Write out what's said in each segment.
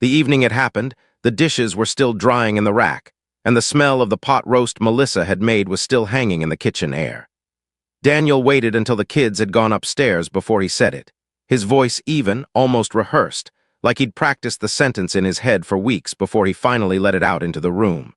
The evening it happened, the dishes were still drying in the rack, and the smell of the pot roast Melissa had made was still hanging in the kitchen air. Daniel waited until the kids had gone upstairs before he said it, his voice even, almost rehearsed, like he'd practiced the sentence in his head for weeks before he finally let it out into the room.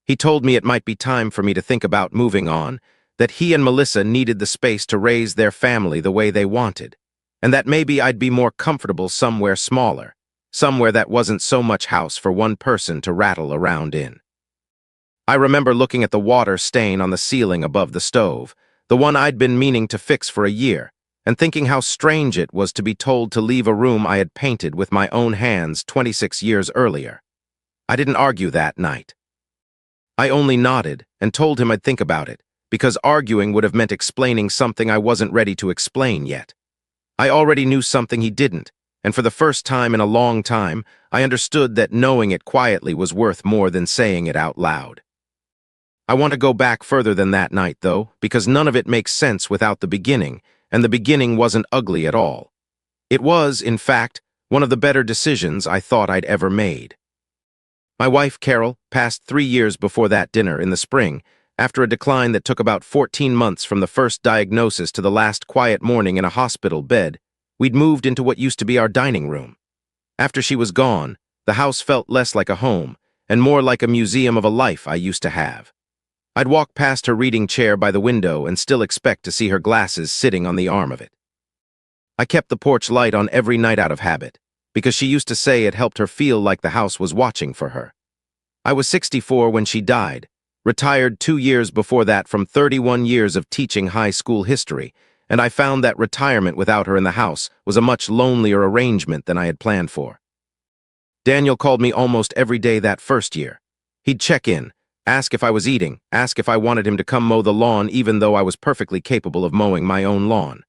He told me it might be time for me to think about moving on, that he and Melissa needed the space to raise their family the way they wanted, and that maybe I'd be more comfortable somewhere smaller, somewhere that wasn't so much house for one person to rattle around in. I remember looking at the water stain on the ceiling above the stove, the one I'd been meaning to fix for a year, and thinking how strange it was to be told to leave a room I had painted with my own hands 26 years earlier. I didn't argue that night. I only nodded and told him I'd think about it, because arguing would have meant explaining something I wasn't ready to explain yet. I already knew something he didn't, and for the first time in a long time, I understood that knowing it quietly was worth more than saying it out loud. I want to go back further than that night, though, because none of it makes sense without the beginning, and the beginning wasn't ugly at all. It was, in fact, one of the better decisions I thought I'd ever made. My wife, Carol, passed 3 years before that dinner in the spring, after a decline that took about 14 months from the first diagnosis to the last quiet morning in a hospital bed. We'd moved into what used to be our dining room. After she was gone, the house felt less like a home, and more like a museum of a life I used to have. I'd walk past her reading chair by the window and still expect to see her glasses sitting on the arm of it. I kept the porch light on every night out of habit, because she used to say it helped her feel like the house was watching for her. I was 64 when she died, retired 2 years before that from 31 years of teaching high school history, and I found that retirement without her in the house was a much lonelier arrangement than I had planned for. Daniel called me almost every day that first year. He'd check in, ask if I was eating, ask if I wanted him to come mow the lawn even though I was perfectly capable of mowing my own lawn.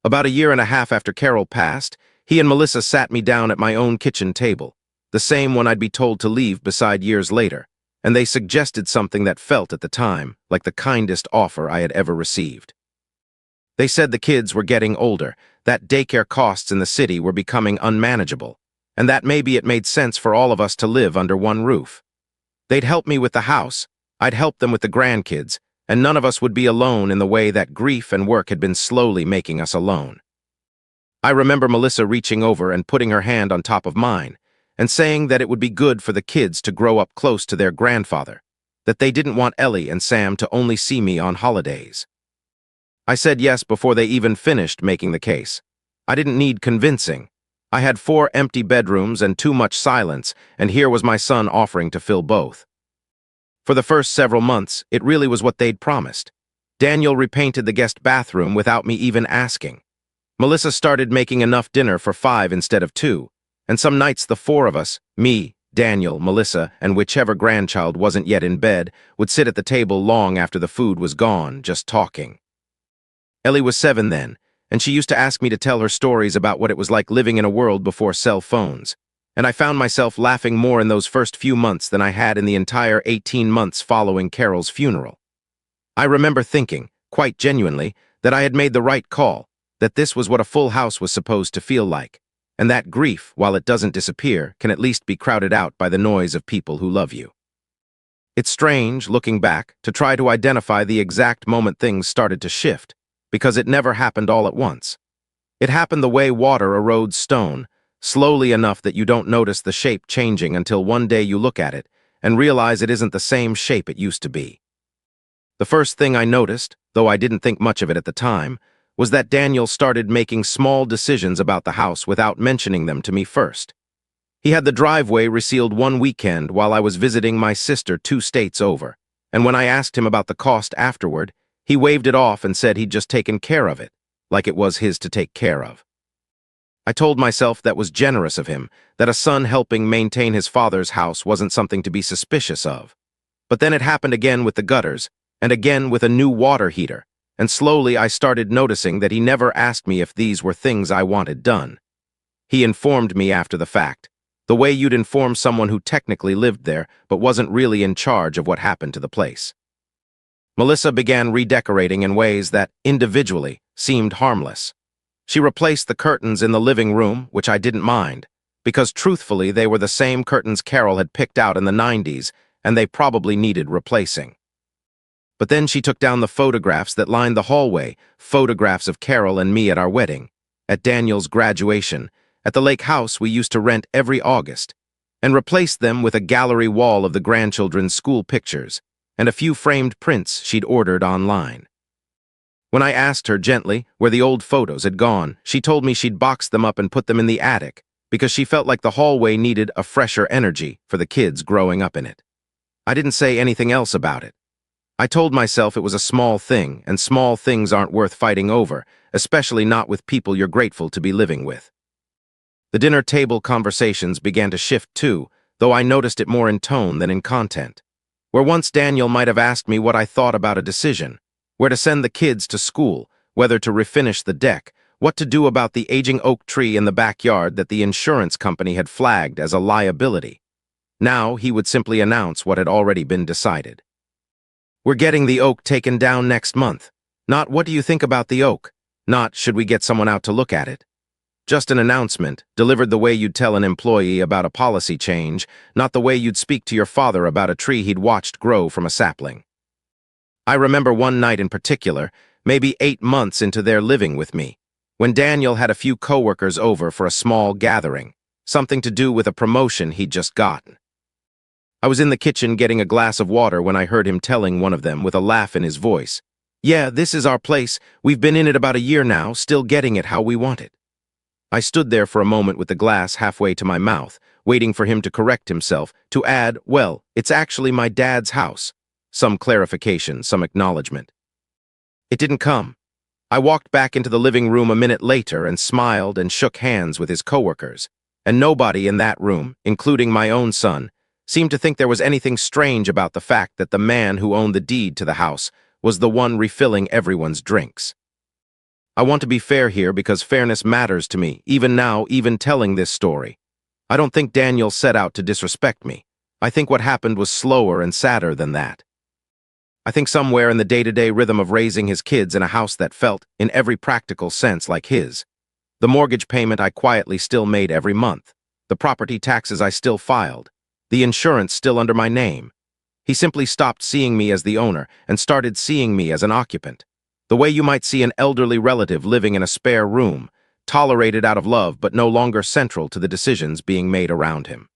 About a year and a half after Carol passed, he and Melissa sat me down at my own kitchen table, the same one I'd be told to leave beside years later, and they suggested something that felt at the time like the kindest offer I had ever received. They said the kids were getting older, that daycare costs in the city were becoming unmanageable, and that maybe it made sense for all of us to live under one roof. They'd help me with the house, I'd help them with the grandkids, and none of us would be alone in the way that grief and work had been slowly making us alone. I remember Melissa reaching over and putting her hand on top of mine, and saying that it would be good for the kids to grow up close to their grandfather, that they didn't want Ellie and Sam to only see me on holidays. I said yes before they even finished making the case. I didn't need convincing. I had 4 empty bedrooms and too much silence, and here was my son offering to fill both. For the first several months, it really was what they'd promised. Daniel repainted the guest bathroom without me even asking. Melissa started making enough dinner for 5 instead of 2, and some nights the 4 of us, me, Daniel, Melissa, and whichever grandchild wasn't yet in bed, would sit at the table long after the food was gone, just talking. Ellie was 7 then, and she used to ask me to tell her stories about what it was like living in a world before cell phones, and I found myself laughing more in those first few months than I had in the entire 18 months following Carol's funeral. I remember thinking, quite genuinely, that I had made the right call, that this was what a full house was supposed to feel like, and that grief, while it doesn't disappear, can at least be crowded out by the noise of people who love you. It's strange, looking back, to try to identify the exact moment things started to shift, because it never happened all at once. It happened the way water erodes stone, slowly enough that you don't notice the shape changing until one day you look at it and realize it isn't the same shape it used to be. The first thing I noticed, though I didn't think much of it at the time, was that Daniel started making small decisions about the house without mentioning them to me first. He had the driveway resealed one weekend while I was visiting my sister 2 states over, and when I asked him about the cost afterward, he waved it off and said he'd just taken care of it, like it was his to take care of. I told myself that was generous of him, that a son helping maintain his father's house wasn't something to be suspicious of. But then it happened again with the gutters, and again with a new water heater, and slowly I started noticing that he never asked me if these were things I wanted done. He informed me after the fact, the way you'd inform someone who technically lived there but wasn't really in charge of what happened to the place. Melissa began redecorating in ways that, individually, seemed harmless. She replaced the curtains in the living room, which I didn't mind, because truthfully they were the same curtains Carol had picked out in the 90s, and they probably needed replacing. But then she took down the photographs that lined the hallway, photographs of Carol and me at our wedding, at Daniel's graduation, at the lake house we used to rent every August, and replaced them with a gallery wall of the grandchildren's school pictures and a few framed prints she'd ordered online. When I asked her gently where the old photos had gone, she told me she'd boxed them up and put them in the attic because she felt like the hallway needed a fresher energy for the kids growing up in it. I didn't say anything else about it. I told myself it was a small thing, and small things aren't worth fighting over, especially not with people you're grateful to be living with. The dinner table conversations began to shift too, though I noticed it more in tone than in content. Where once Daniel might have asked me what I thought about a decision, where to send the kids to school, whether to refinish the deck, what to do about the aging oak tree in the backyard that the insurance company had flagged as a liability. Now he would simply announce what had already been decided. We're getting the oak taken down next month. Not what do you think about the oak? Not should we get someone out to look at it? Just an announcement, delivered the way you'd tell an employee about a policy change, not the way you'd speak to your father about a tree he'd watched grow from a sapling. I remember one night in particular, maybe 8 months into their living with me, when Daniel had a few coworkers over for a small gathering, something to do with a promotion he'd just gotten. I was in the kitchen getting a glass of water when I heard him telling one of them with a laugh in his voice, "Yeah, this is our place. We've been in it about a year now, still getting it how we want it." I stood there for a moment with the glass halfway to my mouth, waiting for him to correct himself, to add, "Well, it's actually my dad's house." Some clarification, some acknowledgement. It didn't come. I walked back into the living room a minute later and smiled and shook hands with his coworkers, and nobody in that room, including my own son, seemed to think there was anything strange about the fact that the man who owned the deed to the house was the one refilling everyone's drinks. I want to be fair here because fairness matters to me, even now, even telling this story. I don't think Daniel set out to disrespect me. I think what happened was slower and sadder than that. I think somewhere in the day-to-day rhythm of raising his kids in a house that felt, in every practical sense, like his. The mortgage payment I quietly still made every month. The property taxes I still filed. The insurance still under my name. He simply stopped seeing me as the owner and started seeing me as an occupant. The way you might see an elderly relative living in a spare room, tolerated out of love but no longer central to the decisions being made around him.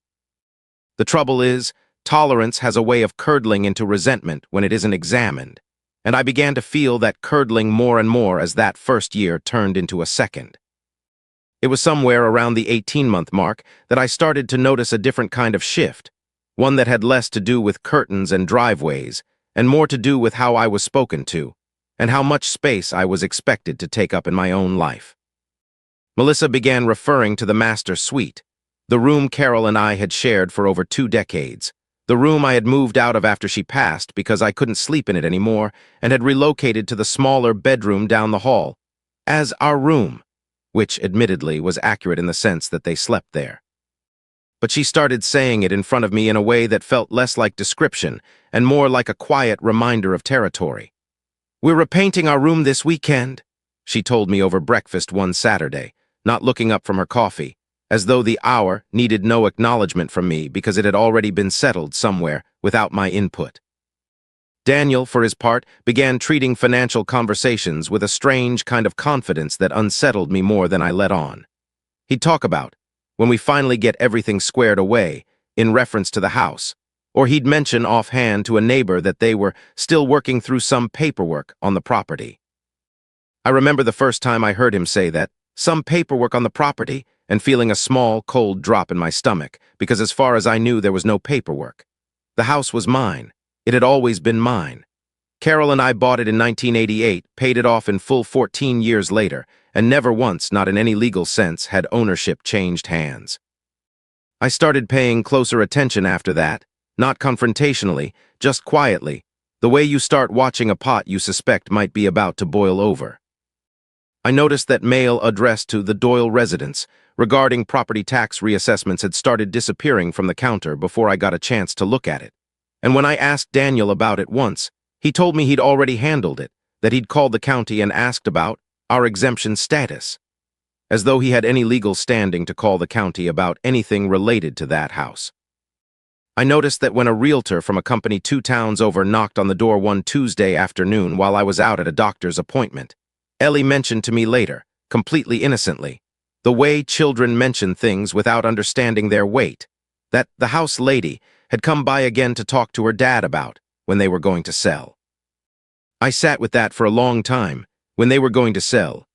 The trouble is, tolerance has a way of curdling into resentment when it isn't examined, and I began to feel that curdling more and more as that first year turned into a second. It was somewhere around the 18-month mark that I started to notice a different kind of shift, one that had less to do with curtains and driveways, and more to do with how I was spoken to, and how much space I was expected to take up in my own life. Melissa began referring to the master suite, the room Carol and I had shared for over 2 decades, the room I had moved out of after she passed because I couldn't sleep in it anymore and had relocated to the smaller bedroom down the hall, as our room, which admittedly was accurate in the sense that they slept there. But she started saying it in front of me in a way that felt less like description and more like a quiet reminder of territory. "We're repainting our room this weekend," she told me over breakfast one Saturday, not looking up from her coffee, as though the hour needed no acknowledgement from me because it had already been settled somewhere without my input. Daniel, for his part, began treating financial conversations with a strange kind of confidence that unsettled me more than I let on. He'd talk about, when we finally get everything squared away, in reference to the house, or he'd mention offhand to a neighbor that they were still working through some paperwork on the property. I remember the first time I heard him say that, some paperwork on the property, and feeling a small, cold drop in my stomach, because as far as I knew there was no paperwork. The house was mine. It had always been mine. Carol and I bought it in 1988, paid it off in full 14 years later, and never once, not in any legal sense, had ownership changed hands. I started paying closer attention after that, not confrontationally, just quietly, the way you start watching a pot you suspect might be about to boil over. I noticed that mail addressed to the Doyle residence regarding property tax reassessments had started disappearing from the counter before I got a chance to look at it. And when I asked Daniel about it once, he told me he'd already handled it, that he'd called the county and asked about our exemption status. as though he had any legal standing to call the county about anything related to that house. I noticed that when a realtor from a company 2 towns over knocked on the door one Tuesday afternoon while I was out at a doctor's appointment, Ellie mentioned to me later, completely innocently, the way children mention things without understanding their weight, that the house lady had come by again to talk to her dad about when they were going to sell. I sat with that for a long time, when they were going to sell.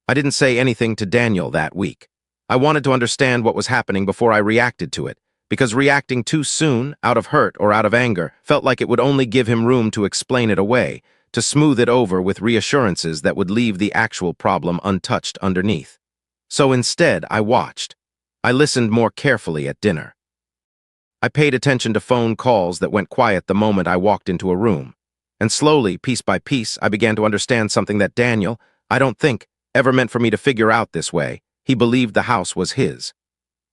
I didn't say anything to Daniel that week. I wanted to understand what was happening before I reacted to it, because reacting too soon, out of hurt or out of anger, felt like it would only give him room to explain it away, to smooth it over with reassurances that would leave the actual problem untouched underneath. So instead, I watched. I listened more carefully at dinner. I paid attention to phone calls that went quiet the moment I walked into a room. And slowly, piece by piece, I began to understand something that Daniel, I don't think, ever meant for me to figure out this way. He believed the house was his.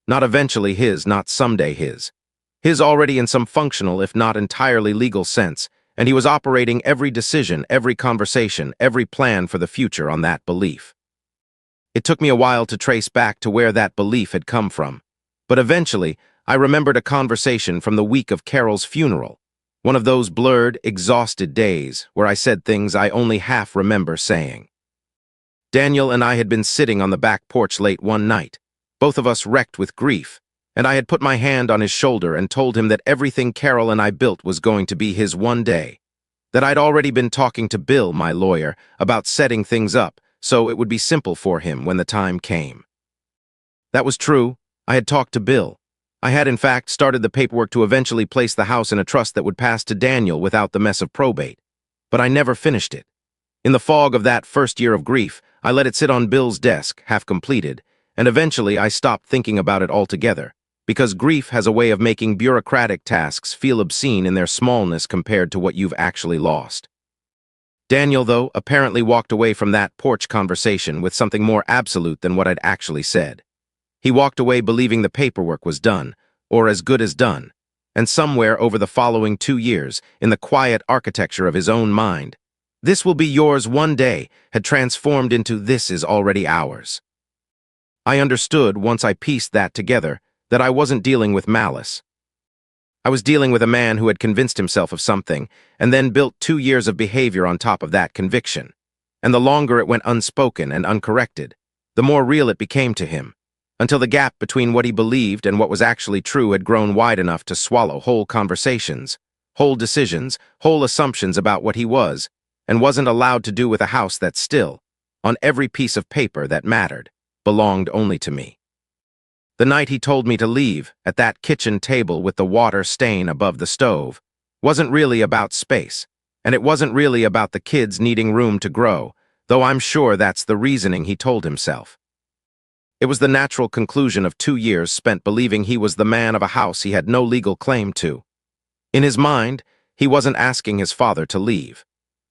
Not eventually his, not someday his. His already in some functional, if not entirely legal sense, and he was operating every decision, every conversation, every plan for the future on that belief. It took me a while to trace back to where that belief had come from, but eventually I remembered a conversation from the week of Carol's funeral, one of those blurred, exhausted days where I said things I only half remember saying. Daniel and I had been sitting on the back porch late one night, both of us wrecked with grief, and I had put my hand on his shoulder and told him that everything Carol and I built was going to be his one day, that I'd already been talking to Bill, my lawyer, about setting things up so it would be simple for him when the time came. That was true. I had talked to Bill. I had, in fact, started the paperwork to eventually place the house in a trust that would pass to Daniel without the mess of probate. But I never finished it. In the fog of that first year of grief, I let it sit on Bill's desk, half completed, and eventually I stopped thinking about it altogether, because grief has a way of making bureaucratic tasks feel obscene in their smallness compared to what you've actually lost. Daniel, though, apparently walked away from that porch conversation with something more absolute than what I'd actually said. He walked away believing the paperwork was done, or as good as done, and somewhere over the following 2 years, in the quiet architecture of his own mind, "This will be yours one day," had transformed into "this is already ours." I understood, once I pieced that together, that I wasn't dealing with malice. I was dealing with a man who had convinced himself of something, and then built 2 years of behavior on top of that conviction. And the longer it went unspoken and uncorrected, the more real it became to him, until the gap between what he believed and what was actually true had grown wide enough to swallow whole conversations, whole decisions, whole assumptions about what he was, and wasn't allowed to do with a house that still, on every piece of paper that mattered, belonged only to me. The night he told me to leave, at that kitchen table with the water stain above the stove, wasn't really about space, and it wasn't really about the kids needing room to grow, though I'm sure that's the reasoning he told himself. It was the natural conclusion of 2 years spent believing he was the man of a house he had no legal claim to. In his mind, he wasn't asking his father to leave.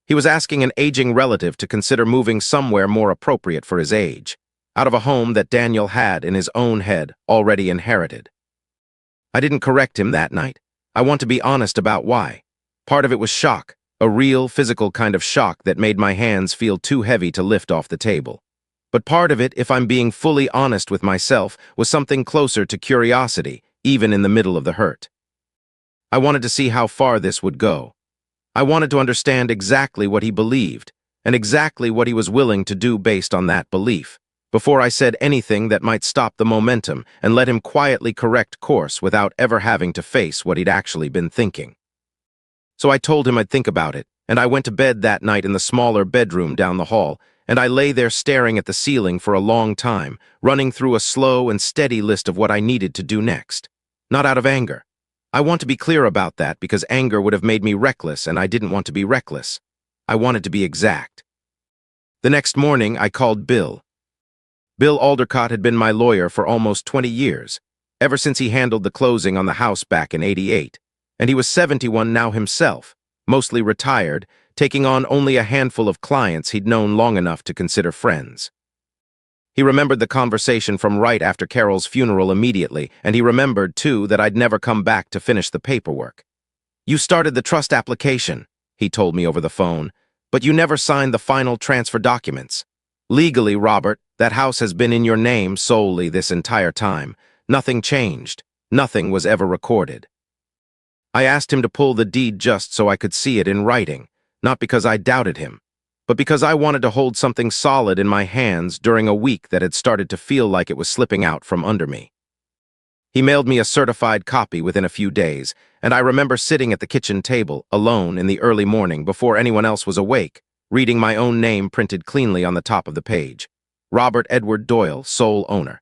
He was asking an aging relative to consider moving somewhere more appropriate for his age, out of a home that Daniel had, in his own head, already inherited. I didn't correct him that night. I want to be honest about why. Part of it was shock, a real, physical kind of shock that made my hands feel too heavy to lift off the table. But part of it, if I'm being fully honest with myself, was something closer to curiosity, even in the middle of the hurt. I wanted to see how far this would go. I wanted to understand exactly what he believed, and exactly what he was willing to do based on that belief, before I said anything that might stop the momentum and let him quietly correct course without ever having to face what he'd actually been thinking. So I told him I'd think about it, and I went to bed that night in the smaller bedroom down the hall, and I lay there staring at the ceiling for a long time, running through a slow and steady list of what I needed to do next. Not out of anger. I want to be clear about that because anger would have made me reckless, and I didn't want to be reckless. I wanted to be exact. The next morning, I called Bill. Bill Aldercott had been my lawyer for almost 20 years, ever since he handled the closing on the house back in '88, and he was 71 now himself, mostly retired, taking on only a handful of clients he'd known long enough to consider friends. He remembered the conversation from right after Carol's funeral immediately, and he remembered, too, that I'd never come back to finish the paperwork. "You started the trust application," he told me over the phone, "but you never signed the final transfer documents. Legally, Robert, that house has been in your name solely this entire time. Nothing changed. Nothing was ever recorded. I asked him to pull the deed just so I could see it in writing, not because I doubted him, but because I wanted to hold something solid in my hands during a week that had started to feel like it was slipping out from under me. He mailed me a certified copy within a few days, and I remember sitting at the kitchen table, alone in the early morning before anyone else was awake, reading my own name printed cleanly on the top of the page. Robert Edward Doyle, sole owner.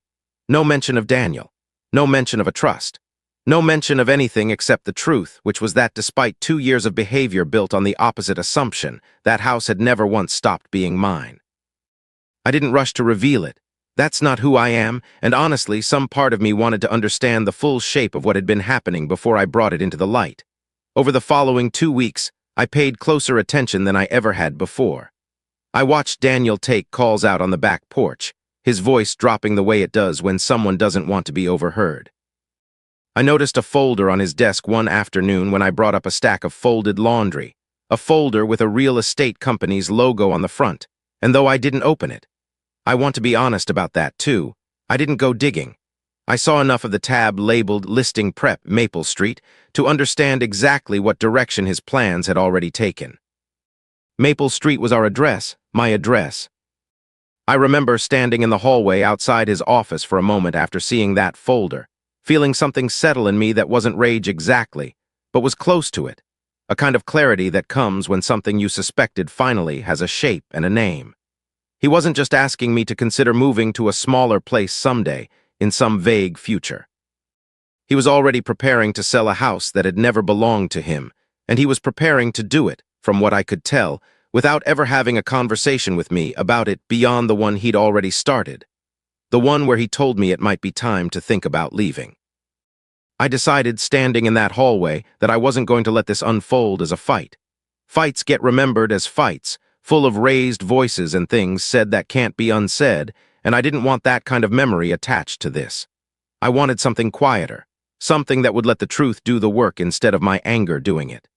No mention of Daniel. No mention of a trust. No mention of anything except the truth, which was that despite 2 years of behavior built on the opposite assumption, that house had never once stopped being mine. I didn't rush to reveal it. That's not who I am, and honestly, some part of me wanted to understand the full shape of what had been happening before I brought it into the light. Over the following 2 weeks, I paid closer attention than I ever had before. I watched Daniel take calls out on the back porch, his voice dropping the way it does when someone doesn't want to be overheard. I noticed a folder on his desk one afternoon when I brought up a stack of folded laundry, a folder with a real estate company's logo on the front, and though I didn't open it, I want to be honest about that too, I didn't go digging. I saw enough of the tab labeled Listing Prep Maple Street to understand exactly what direction his plans had already taken. Maple Street was our address, my address. I remember standing in the hallway outside his office for a moment after seeing that folder, feeling something settle in me that wasn't rage exactly, but was close to it, a kind of clarity that comes when something you suspected finally has a shape and a name. He wasn't just asking me to consider moving to a smaller place someday, in some vague future. He was already preparing to sell a house that had never belonged to him, and he was preparing to do it, from what I could tell, without ever having a conversation with me about it beyond the one he'd already started, the one where he told me it might be time to think about leaving. I decided, standing in that hallway, that I wasn't going to let this unfold as a fight. Fights get remembered as fights, full of raised voices and things said that can't be unsaid, and I didn't want that kind of memory attached to this. I wanted something quieter, something that would let the truth do the work instead of my anger doing it.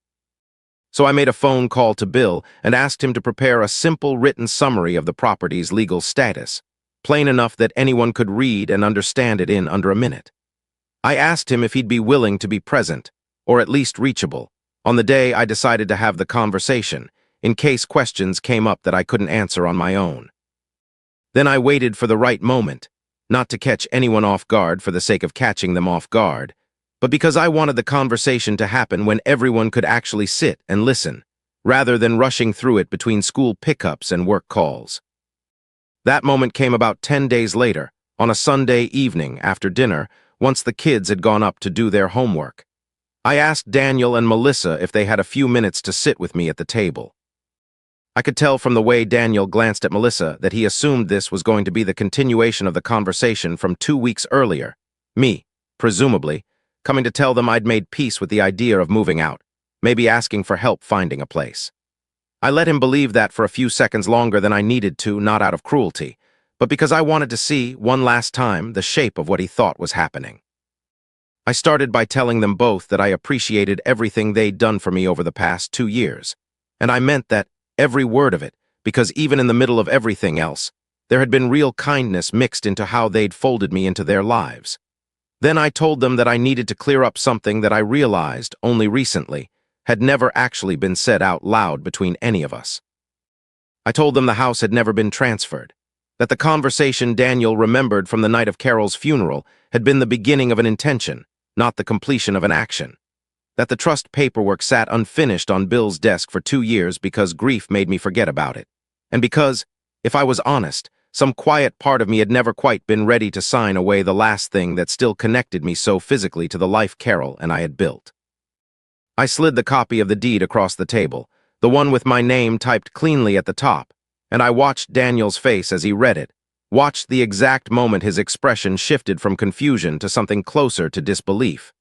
So I made a phone call to Bill and asked him to prepare a simple written summary of the property's legal status, plain enough that anyone could read and understand it in under a minute. I asked him if he'd be willing to be present, or at least reachable, on the day I decided to have the conversation, in case questions came up that I couldn't answer on my own. Then I waited for the right moment, not to catch anyone off guard for the sake of catching them off guard, but because I wanted the conversation to happen when everyone could actually sit and listen, rather than rushing through it between school pickups and work calls. That moment came about 10 days later, on a Sunday evening after dinner, once the kids had gone up to do their homework. I asked Daniel and Melissa if they had a few minutes to sit with me at the table. I could tell from the way Daniel glanced at Melissa that he assumed this was going to be the continuation of the conversation from 2 weeks earlier, me, presumably, coming to tell them I'd made peace with the idea of moving out, maybe asking for help finding a place. I let him believe that for a few seconds longer than I needed to, not out of cruelty, but because I wanted to see, one last time, the shape of what he thought was happening. I started by telling them both that I appreciated everything they'd done for me over the past 2 years, and I meant that, every word of it, because even in the middle of everything else, there had been real kindness mixed into how they'd folded me into their lives. Then I told them that I needed to clear up something that I realized, only recently, had never actually been said out loud between any of us. I told them the house had never been transferred, that the conversation Daniel remembered from the night of Carol's funeral had been the beginning of an intention, not the completion of an action. That the trust paperwork sat unfinished on Bill's desk for 2 years because grief made me forget about it, and because, if I was honest, some quiet part of me had never quite been ready to sign away the last thing that still connected me so physically to the life Carol and I had built. I slid the copy of the deed across the table, the one with my name typed cleanly at the top, and I watched Daniel's face as he read it, watched the exact moment his expression shifted from confusion to something closer to disbelief,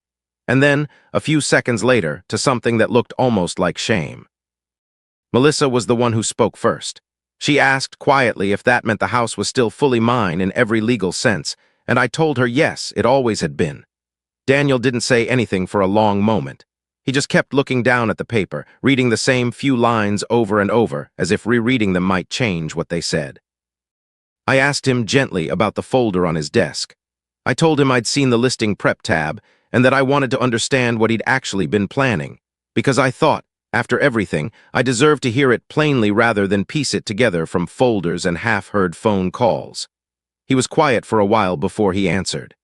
and then, a few seconds later, to something that looked almost like shame. Melissa was the one who spoke first. She asked quietly if that meant the house was still fully mine in every legal sense, and I told her yes, it always had been. Daniel didn't say anything for a long moment. He just kept looking down at the paper, reading the same few lines over and over, as if rereading them might change what they said. I asked him gently about the folder on his desk. I told him I'd seen the listing prep tab and that I wanted to understand what he'd actually been planning, because I thought, after everything, I deserved to hear it plainly rather than piece it together from folders and half-heard phone calls. He was quiet for a while before he answered.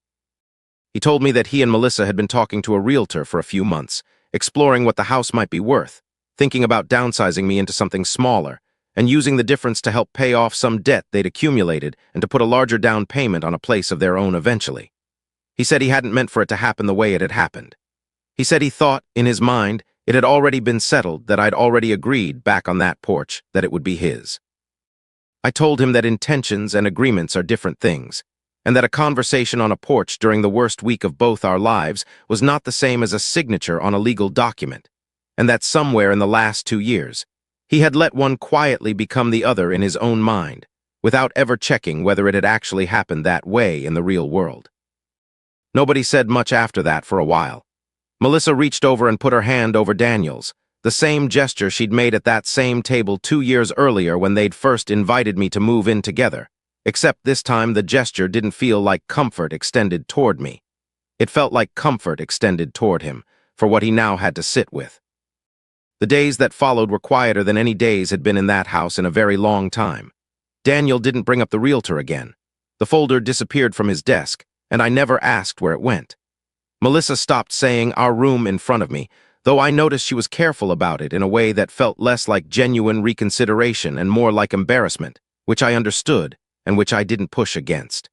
He told me that he and Melissa had been talking to a realtor for a few months, exploring what the house might be worth, thinking about downsizing me into something smaller, and using the difference to help pay off some debt they'd accumulated and to put a larger down payment on a place of their own eventually. He said he hadn't meant for it to happen the way it had happened. He said he thought, in his mind, it had already been settled, that I'd already agreed back on that porch that it would be his. I told him that intentions and agreements are different things, and that a conversation on a porch during the worst week of both our lives was not the same as a signature on a legal document, and that somewhere in the last 2 years, he had let one quietly become the other in his own mind, without ever checking whether it had actually happened that way in the real world. Nobody said much after that for a while. Melissa reached over and put her hand over Daniel's, the same gesture she'd made at that same table 2 years earlier when they'd first invited me to move in together. Except this time the gesture didn't feel like comfort extended toward me. It felt like comfort extended toward him, for what he now had to sit with. The days that followed were quieter than any days had been in that house in a very long time. Daniel didn't bring up the realtor again. The folder disappeared from his desk, and I never asked where it went. Melissa stopped saying "our room" in front of me, though I noticed she was careful about it in a way that felt less like genuine reconsideration and more like embarrassment, which I understood, and which I didn't push against.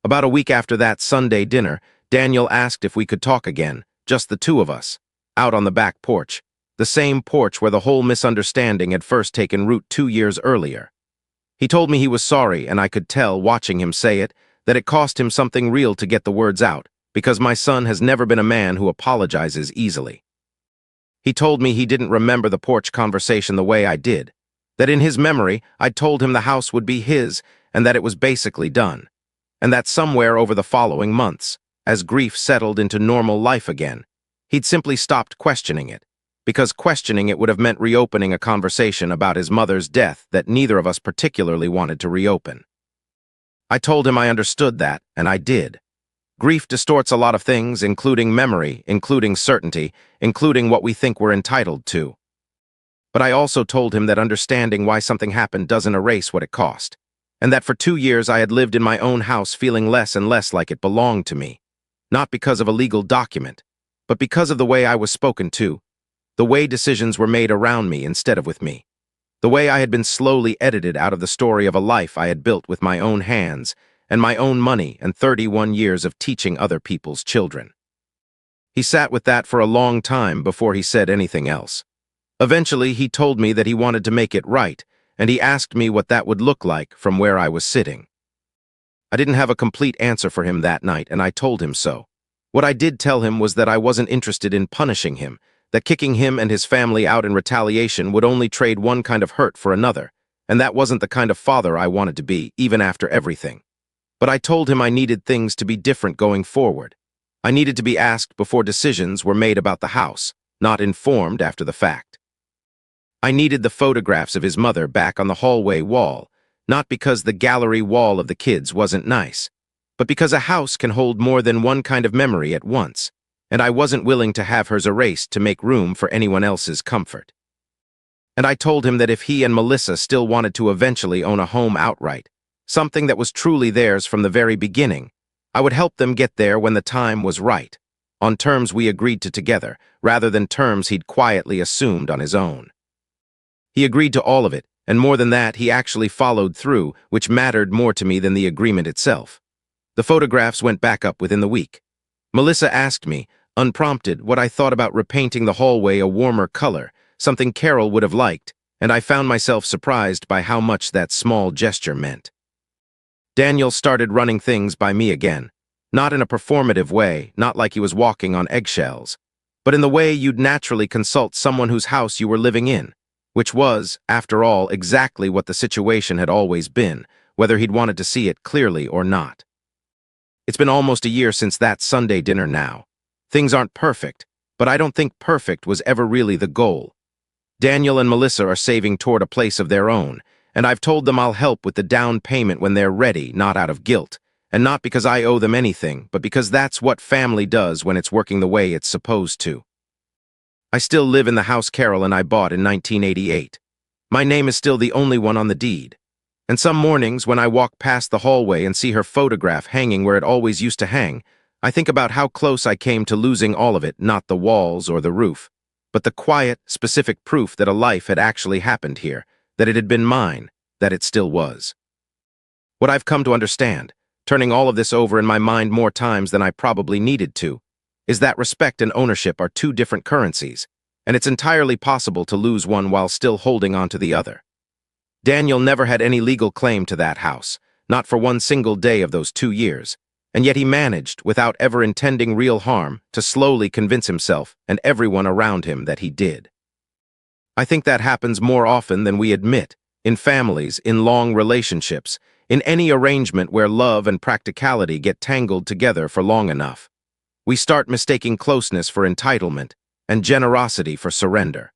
About a week after that Sunday dinner, Daniel asked if we could talk again, just the two of us, out on the back porch, the same porch where the whole misunderstanding had first taken root 2 years earlier. He told me he was sorry, and I could tell, watching him say it, that it cost him something real to get the words out, because my son has never been a man who apologizes easily. He told me he didn't remember the porch conversation the way I did, that in his memory I'd told him the house would be his and that it was basically done, and that somewhere over the following months, as grief settled into normal life again, he'd simply stopped questioning it, because questioning it would have meant reopening a conversation about his mother's death that neither of us particularly wanted to reopen. I told him I understood that, and I did. Grief distorts a lot of things, including memory, including certainty, including what we think we're entitled to. But I also told him that understanding why something happened doesn't erase what it cost, and that for 2 years I had lived in my own house feeling less and less like it belonged to me, not because of a legal document, but because of the way I was spoken to, the way decisions were made around me instead of with me, the way I had been slowly edited out of the story of a life I had built with my own hands and my own money and 31 years of teaching other people's children. He sat with that for a long time before he said anything else. Eventually, he told me that he wanted to make it right, and he asked me what that would look like from where I was sitting. I didn't have a complete answer for him that night, and I told him so. What I did tell him was that I wasn't interested in punishing him, that kicking him and his family out in retaliation would only trade one kind of hurt for another, and that wasn't the kind of father I wanted to be, even after everything. But I told him I needed things to be different going forward. I needed to be asked before decisions were made about the house, not informed after the fact. I needed the photographs of his mother back on the hallway wall, not because the gallery wall of the kids wasn't nice, but because a house can hold more than one kind of memory at once, and I wasn't willing to have hers erased to make room for anyone else's comfort. And I told him that if he and Melissa still wanted to eventually own a home outright, something that was truly theirs from the very beginning, I would help them get there when the time was right, on terms we agreed to together, rather than terms he'd quietly assumed on his own. He agreed to all of it, and more than that, he actually followed through, which mattered more to me than the agreement itself. The photographs went back up within the week. Melissa asked me, unprompted, what I thought about repainting the hallway a warmer color, something Carol would have liked, and I found myself surprised by how much that small gesture meant. Daniel started running things by me again, not in a performative way, not like he was walking on eggshells, but in the way you'd naturally consult someone whose house you were living in, which was, after all, exactly what the situation had always been, whether he'd wanted to see it clearly or not. It's been almost a year since that Sunday dinner now. Things aren't perfect, but I don't think perfect was ever really the goal. Daniel and Melissa are saving toward a place of their own, and I've told them I'll help with the down payment when they're ready, not out of guilt, and not because I owe them anything, but because that's what family does when it's working the way it's supposed to. I still live in the house Carol and I bought in 1988. My name is still the only one on the deed. And some mornings when I walk past the hallway and see her photograph hanging where it always used to hang, I think about how close I came to losing all of it, not the walls or the roof, but the quiet, specific proof that a life had actually happened here, that it had been mine, that it still was. What I've come to understand, turning all of this over in my mind more times than I probably needed to, is that respect and ownership are two different currencies, and it's entirely possible to lose one while still holding on to the other. Daniel never had any legal claim to that house, not for one single day of those 2 years, and yet he managed, without ever intending real harm, to slowly convince himself and everyone around him that he did. I think that happens more often than we admit, in families, in long relationships, in any arrangement where love and practicality get tangled together for long enough. We start mistaking closeness for entitlement and generosity for surrender.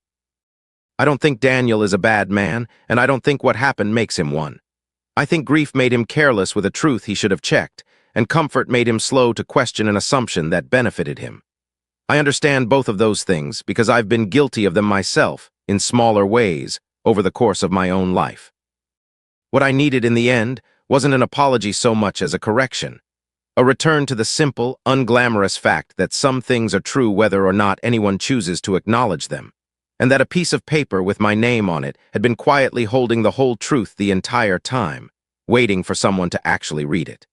I don't think Daniel is a bad man, and I don't think what happened makes him one. I think grief made him careless with a truth he should have checked, and comfort made him slow to question an assumption that benefited him. I understand both of those things because I've been guilty of them myself, in smaller ways, over the course of my own life. What I needed in the end wasn't an apology so much as a correction. A return to the simple, unglamorous fact that some things are true whether or not anyone chooses to acknowledge them, and that a piece of paper with my name on it had been quietly holding the whole truth the entire time, waiting for someone to actually read it.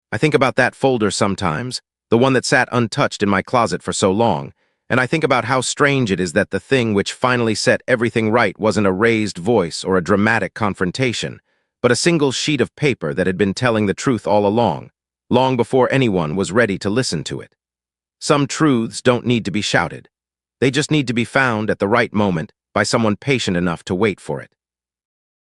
I think about that folder sometimes, the one that sat untouched in my closet for so long, and I think about how strange it is that the thing which finally set everything right wasn't a raised voice or a dramatic confrontation, but a single sheet of paper that had been telling the truth all along, long before anyone was ready to listen to it. Some truths don't need to be shouted. They just need to be found at the right moment by someone patient enough to wait for it.